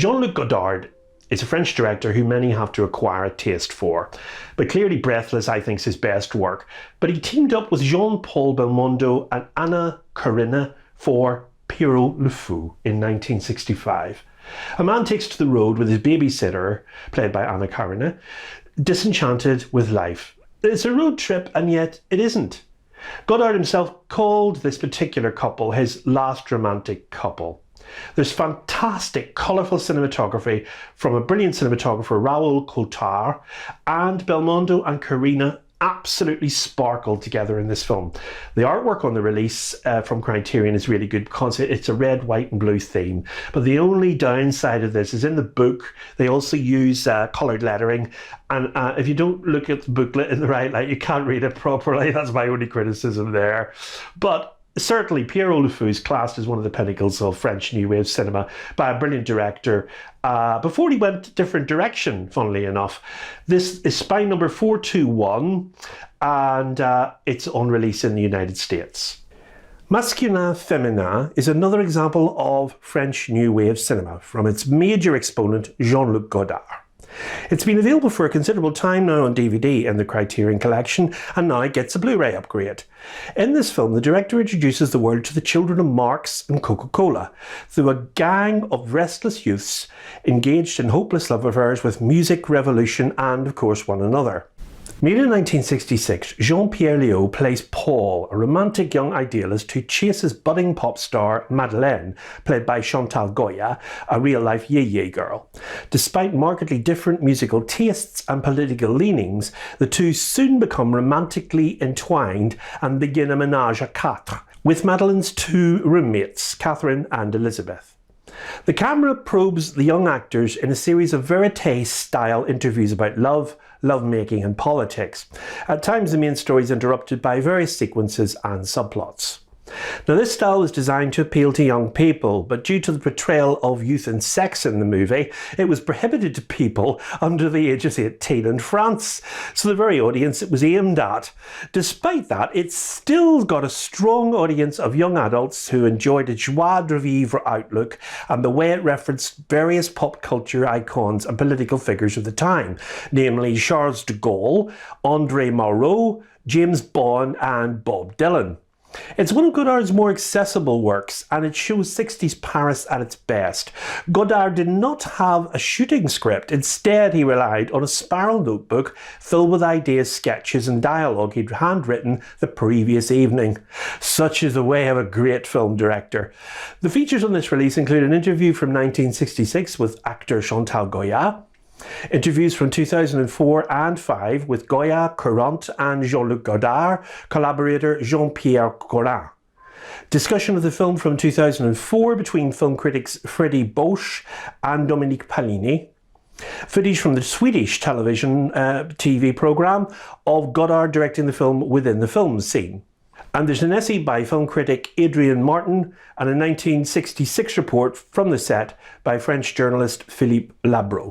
Jean Luc Godard is a French director who many have to acquire a taste for. But clearly Breathless, I think, is his best work. But he teamed up with Jean-Paul Belmondo and Anna Karenina for Pierrot le Fou in 1965. A man takes to the road with his babysitter, played by Anna Karenina, disenchanted with life. It's a road trip, and yet it isn't. Godard himself called this particular couple his last romantic couple. There's fantastic, colourful cinematography from a brilliant cinematographer, Raoul Coulthard, and Belmondo and Karenina absolutely sparkle together in this film. The artwork on the release from Criterion is really good because it's a red, white and blue theme. But the only downside of this is in the book, they also use coloured lettering. And if you don't look at the booklet in the right light, you can't read it properly. That's my only criticism there. But certainly, Pierrot le Fou is classed as one of the pinnacles of French New Wave cinema by a brilliant director before he went a different direction, funnily enough. This is spine number 421, and it's on release in the United States. Masculin, Feminin is another example of French New Wave cinema from its major exponent, Jean Luc Godard. It's been available for a considerable time now on DVD in the Criterion collection, and now it gets a Blu-ray upgrade. In this film, the director introduces the world to the children of Marx and Coca-Cola through a gang of restless youths engaged in hopeless love affairs with music, revolution and, of course, one another. Made in 1966, Jean-Pierre Léaud plays Paul, a romantic young idealist who chases budding pop star Madeleine, played by Chantal Goya, a real-life yé-yé girl. Despite markedly different musical tastes and political leanings, the two soon become romantically entwined and begin a ménage à quatre, with Madeleine's two roommates, Catherine and Elizabeth. The camera probes the young actors in a series of verite-style interviews about love, lovemaking and politics. At times the main story is interrupted by various sequences and subplots. Now this style was designed to appeal to young people, but due to the portrayal of youth and sex in the movie, it was prohibited to people under the age of 18 in France, so the very audience it was aimed at. Despite that, it's still got a strong audience of young adults who enjoyed its joie de vivre outlook and the way it referenced various pop culture icons and political figures of the time, namely Charles de Gaulle, André Malraux, James Bond and Bob Dylan. It's one of Godard's more accessible works, and it shows 60s Paris at its best. Godard did not have a shooting script. Instead, he relied on a spiral notebook filled with ideas, sketches and dialogue he'd handwritten the previous evening. Such is the way of a great film director. The features on this release include an interview from 1966 with actor Chantal Goya, interviews from 2004 and 2005 with Goya, Courant and Jean-Luc Godard, collaborator Jean-Pierre Collin. Discussion of the film from 2004 between film critics Freddie Bosch and Dominique Palini. Footage from the Swedish television TV programme of Godard directing the film within the film scene. And there's an essay by film critic Adrien Martin and a 1966 report from the set by French journalist Philippe Labro.